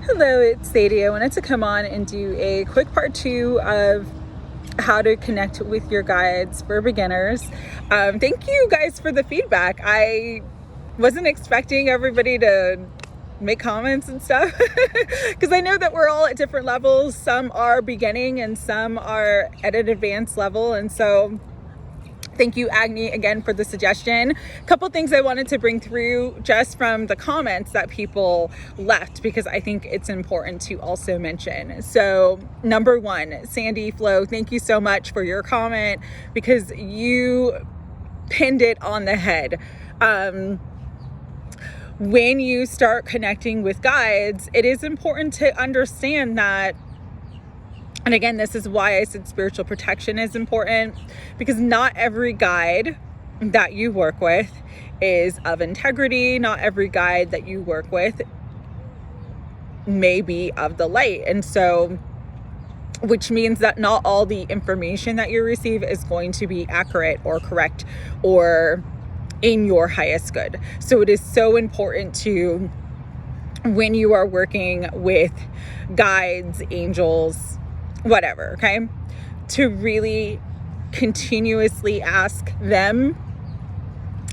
Hello, it's Sadie. I wanted to come on and do a quick part 2 of how to connect with your guides for beginners. Thank you guys for the feedback. I wasn't expecting everybody to make comments and stuff because I know that we're all at different levels. Some are beginning and some are at an advanced level, and so thank you, Agni, again for the suggestion. A couple things I wanted to bring through just from the comments that people left, because I think it's important to also mention. So number one, Sandy Flo, thank you so much for your comment, because you pinned it on the head. When you start connecting with guides, it is important to understand that. And again, this is why I said spiritual protection is important, because not every guide that you work with is of integrity. Not every guide that you work with may be of the light. And so, which means that not all the information that you receive is going to be accurate or correct or in your highest good. So it is so important to, when you are working with guides, angels, whatever, okay, to really continuously ask them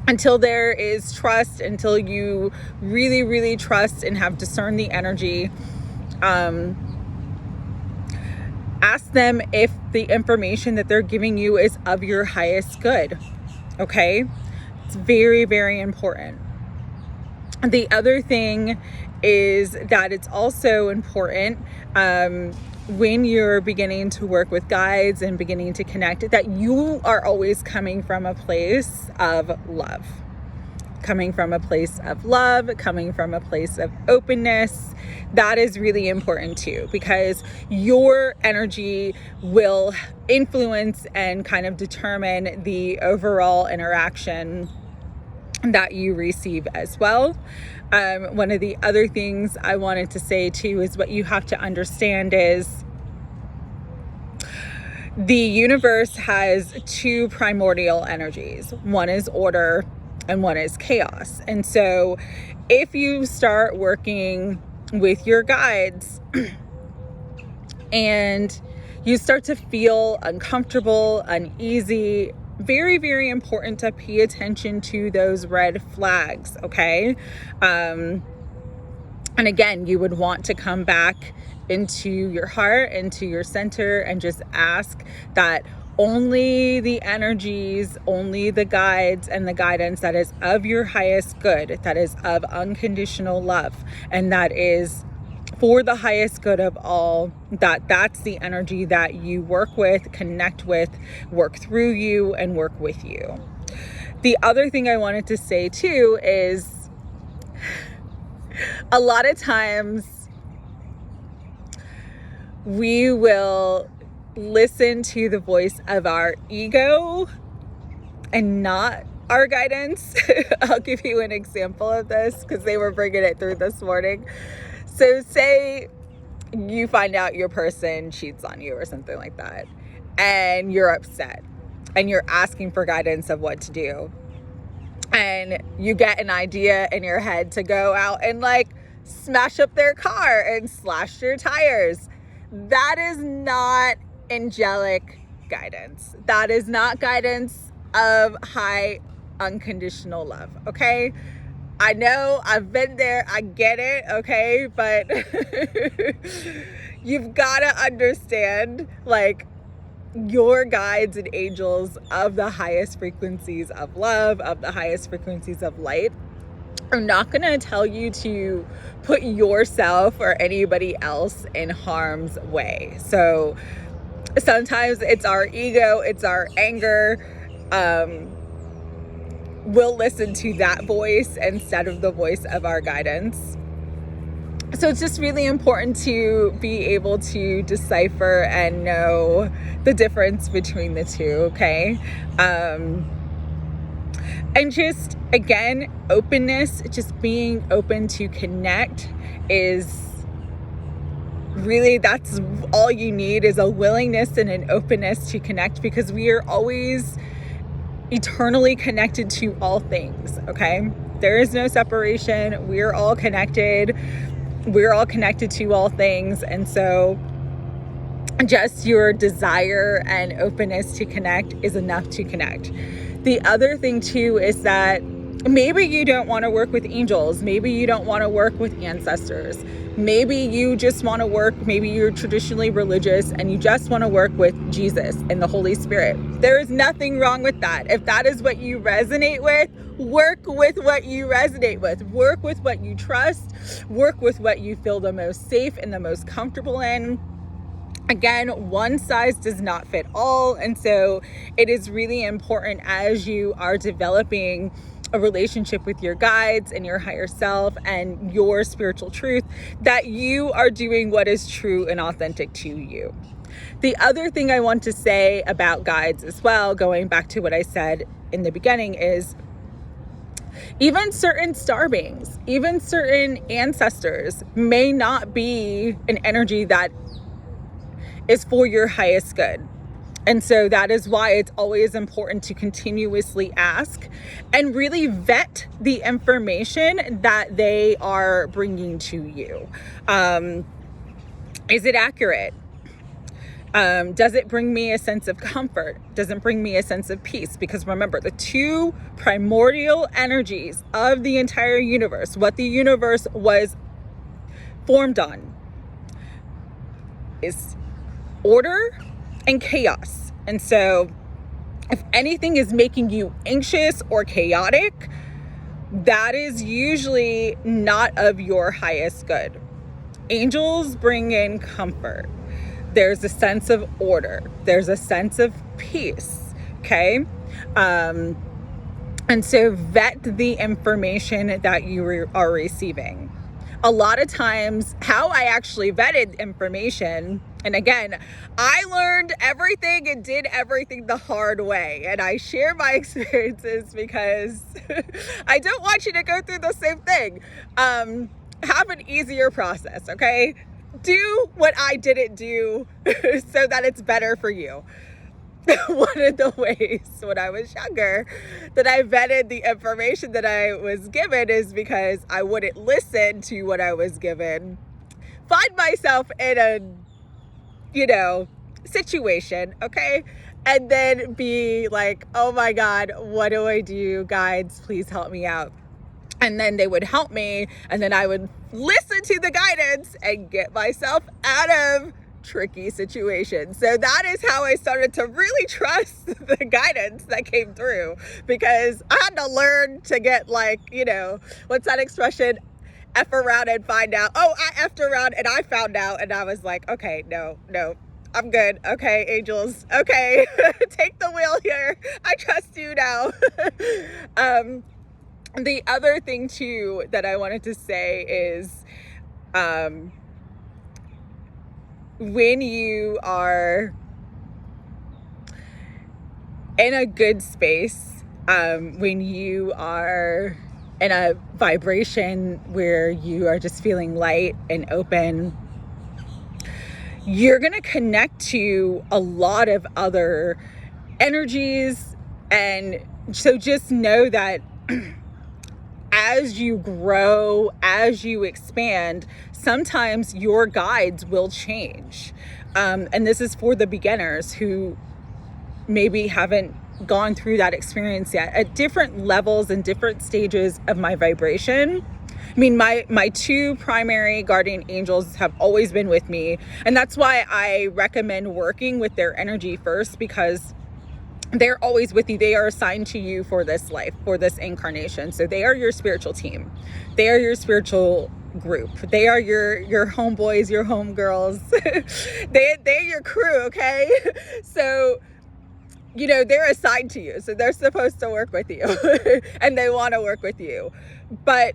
until there is trust, until you really, really trust and have discerned the energy. Ask them if the information that they're giving you is of your highest good, okay? It's very, very important. The other thing is that it's also important when you're beginning to work with guides and beginning to connect, that you are always coming from a place of love. Coming from a place of love, coming from a place of openness. That is really important too, because your energy will influence and kind of determine the overall interaction that you receive as well. One of the other things I wanted to say too is what you have to understand is the universe has two primordial energies. One is order and one is chaos. And so if you start working with your guides and you start to feel uncomfortable, uneasy, very, very important to pay attention to those red flags, okay? And again, you would want to come back into your heart, into your center, and just ask that only the energies, only the guides and the guidance that is of your highest good, that is of unconditional love, and that is for the highest good of all, that's the energy that you work with, connect with, work through you, and work with you. The other thing I wanted to say too is a lot of times we will listen to the voice of our ego and not our guidance. I'll give you an example of this because they were bringing it through this morning. So say you find out your person cheats on you or something like that, and you're upset and you're asking for guidance of what to do. And you get an idea in your head to go out and like smash up their car and slash their tires. That is not angelic guidance. That is not guidance of high unconditional love, okay? I know, I've been there, I get it, okay? But you've got to understand, like, your guides and angels of the highest frequencies of love, of the highest frequencies of light, are not going to tell you to put yourself or anybody else in harm's way. So sometimes it's our ego, it's our anger. We'll listen to that voice instead of the voice of our guidance. So it's just really important to be able to decipher and know the difference between the two, okay? And just, again, openness, just being open to connect is really, that's all you need, is a willingness and an openness to connect, because we are always eternally connected to all things, okay? There is no separation. We're all connected. We're all connected to all things. And so just your desire and openness to connect is enough to connect. The other thing too is that maybe you don't want to work with angels. Maybe you don't want to work with ancestors. Maybe you just want to work, maybe you're traditionally religious and you just want to work with Jesus and the Holy Spirit. There is nothing wrong with that. If that is what you resonate with, work with what you resonate with. Work with what you trust. Work with what you feel the most safe and the most comfortable in. Again, one size does not fit all. And so it is really important as you are developing a relationship with your guides and your higher self and your spiritual truth that you are doing what is true and authentic to you. The other thing I want to say about guides as well, going back to what I said in the beginning, is even certain star beings, even certain ancestors may not be an energy that is for your highest good. And so that is why it's always important to continuously ask and really vet the information that they are bringing to you. Is it accurate? Does it bring me a sense of comfort? Does it bring me a sense of peace? Because remember, the two primordial energies of the entire universe, what the universe was formed on, is order and chaos. And so if anything is making you anxious or chaotic, that is usually not of your highest good. Angels bring in comfort. There's a sense of order. There's a sense of peace. Okay. And so vet the information that you are receiving. A lot of times how I actually vetted information, and again, I learned everything and did everything the hard way. And I share my experiences because I don't want you to go through the same thing. Have an easier process, okay? Do what I didn't do so that it's better for you. One of the ways when I was younger that I vetted the information that I was given is because I wouldn't listen to what I was given. Find myself in a, situation, okay? And then be like, oh my God, what do I do? Guides, please help me out. And then they would help me, and then I would listen to the guidance and get myself out of tricky situations. So that is how I started to really trust the guidance that came through, because I had to learn to get what's that expression? F around and find out. Oh, I effed around and I found out, and I was like, okay, no, I'm good. Okay, angels. Okay, take the wheel here. I trust you now. The other thing too that I wanted to say is, when you are in a good space, when you are in a vibration where you are just feeling light and open, you're going to connect to a lot of other energies. And so just know that as you grow, as you expand, sometimes your guides will change. And this is for the beginners who maybe haven't gone through that experience yet. At different levels and different stages of my vibration, I mean, my two primary guardian angels have always been with me. And that's why I recommend working with their energy first, because they're always with you. They are assigned to you for this life, for this incarnation. So they are your spiritual team. They are your spiritual group. They are your homeboys, your homegirls. They're your crew, okay? So, they're assigned to you. So they're supposed to work with you and they want to work with you. But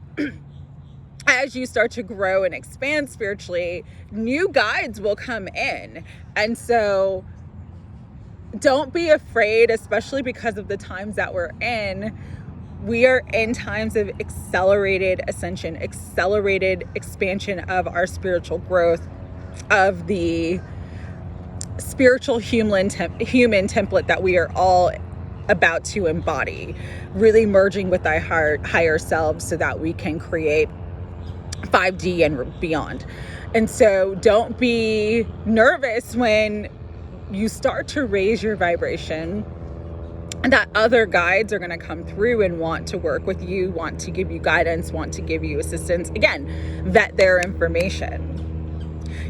as you start to grow and expand spiritually, new guides will come in. And so don't be afraid, especially because of the times that we're in. We are in times of accelerated ascension, accelerated expansion of our spiritual growth, of the spiritual human template that we are all about to embody, really merging with our higher selves so that we can create 5D and beyond. And so don't be nervous when you start to raise your vibration, and that other guides are going to come through and want to work with you, want to give you guidance, want to give you assistance. Again, vet their information.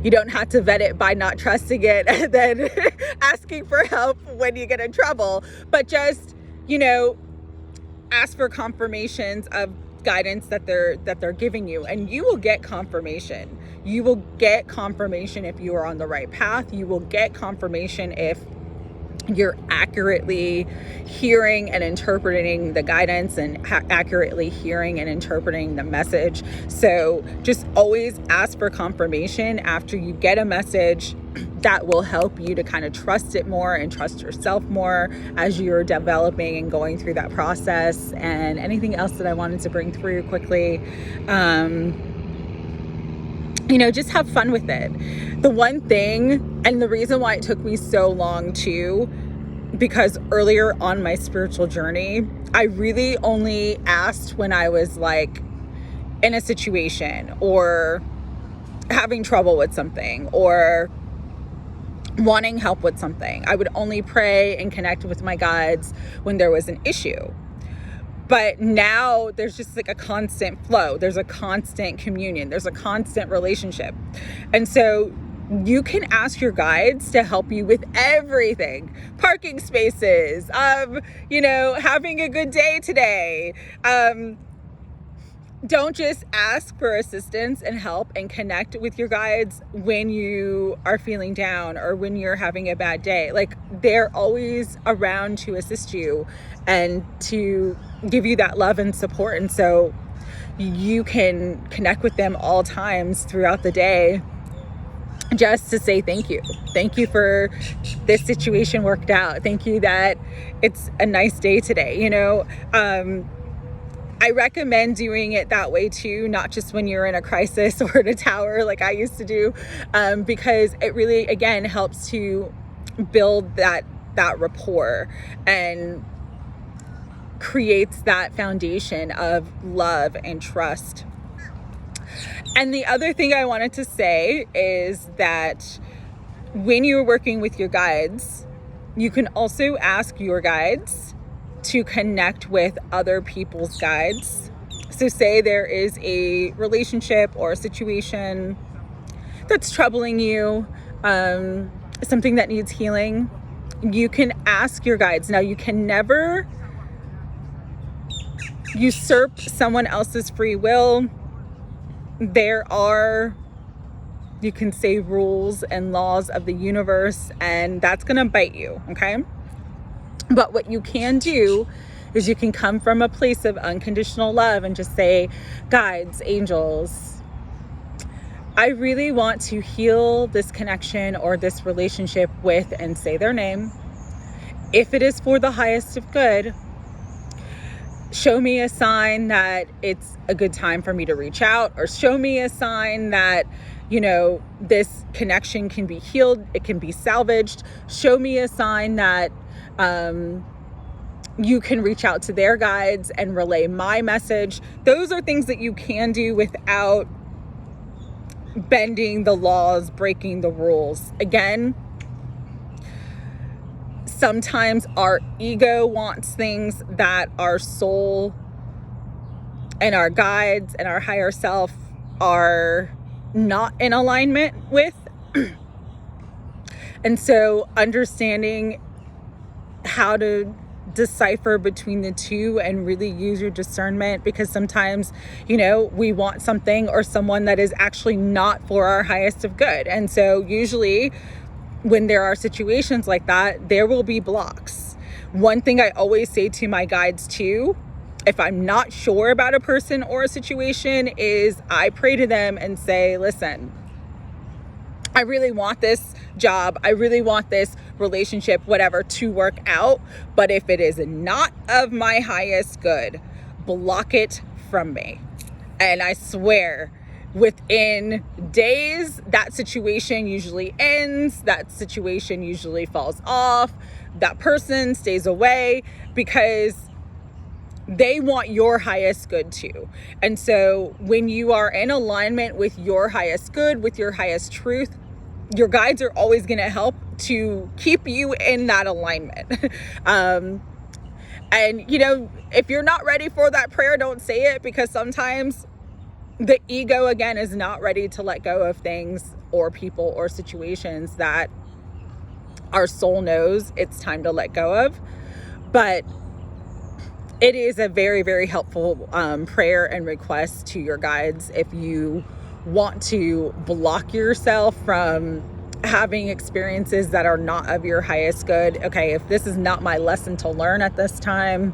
You don't have to vet it by not trusting it and then asking for help when you get in trouble, but just, ask for confirmations of guidance that they're giving you, and you will get confirmation. You will get confirmation if you are on the right path. You will get confirmation if you're accurately hearing and interpreting the guidance and accurately hearing and interpreting the message. So just always ask for confirmation after you get a message. That will help you to kind of trust it more and trust yourself more as you're developing and going through that process. And anything else that I wanted to bring through quickly, just have fun with it. The one thing, and the reason why it took me so long too, because earlier on my spiritual journey, I really only asked when I was like in a situation or having trouble with something or wanting help with something. I would only pray and connect with my guides when there was an issue. But now there's just like a constant flow. There's a constant communion. There's a constant relationship. And so you can ask your guides to help you with everything. Parking spaces, having a good day today. Don't just ask for assistance and help and connect with your guides when you are feeling down or when you're having a bad day. Like, they're always around to assist you and to give you that love and support. And so you can connect with them all times throughout the day just to say thank you. Thank you for this situation worked out. Thank you that it's a nice day today. I recommend doing it that way too, not just when you're in a crisis or in a tower like I used to do, because it really, again, helps to build that rapport and creates that foundation of love and trust. And the other thing I wanted to say is that when you're working with your guides, you can also ask your guides to connect with other people's guides. So say there is a relationship or a situation that's troubling you, something that needs healing, you can ask your guides. Now, you can never usurp someone else's free will. There are, you can say, rules and laws of the universe, and that's going to bite you, okay? But what you can do is you can come from a place of unconditional love and just say, guides, angels, I really want to heal this connection or this relationship with, and say their name. If it is for the highest of good, show me a sign that it's a good time for me to reach out, or show me a sign that, this connection can be healed, it can be salvaged. Show me a sign that you can reach out to their guides and relay my message. Those are things that you can do without bending the laws, breaking the rules. Again, sometimes our ego wants things that our soul and our guides and our higher self are not in alignment with. And so understanding how to decipher between the two and really use your discernment, because sometimes, we want something or someone that is actually not for our highest of good. And so usually when there are situations like that, there will be blocks. One thing I always say to my guides too, if I'm not sure about a person or a situation, is I pray to them and say, listen, I really want this job, I really want this relationship, whatever, to work out. But if it is not of my highest good, block it from me. And I swear, within days, that situation usually ends, that situation usually falls off, that person stays away, because they want your highest good too. And so when you are in alignment with your highest good, with your highest truth, your guides are always going to help to keep you in that alignment. And, you know, if you're not ready for that prayer, don't say it, because sometimes the ego, again, is not ready to let go of things or people or situations that our soul knows it's time to let go of. But it is a very, very helpful prayer and request to your guides if you want to block yourself from having experiences that are not of your highest good. Okay, if this is not my lesson to learn at this time,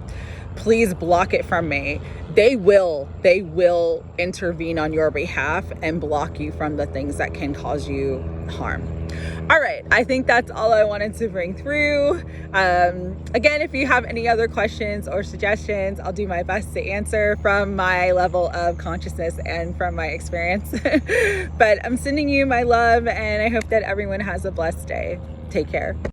please block it from me. They will intervene on your behalf and block you from the things that can cause you harm. All right, I think that's all I wanted to bring through. Again, if you have any other questions or suggestions, I'll do my best to answer from my level of consciousness and from my experience. But I'm sending you my love, and I hope that everyone has a blessed day. Take care.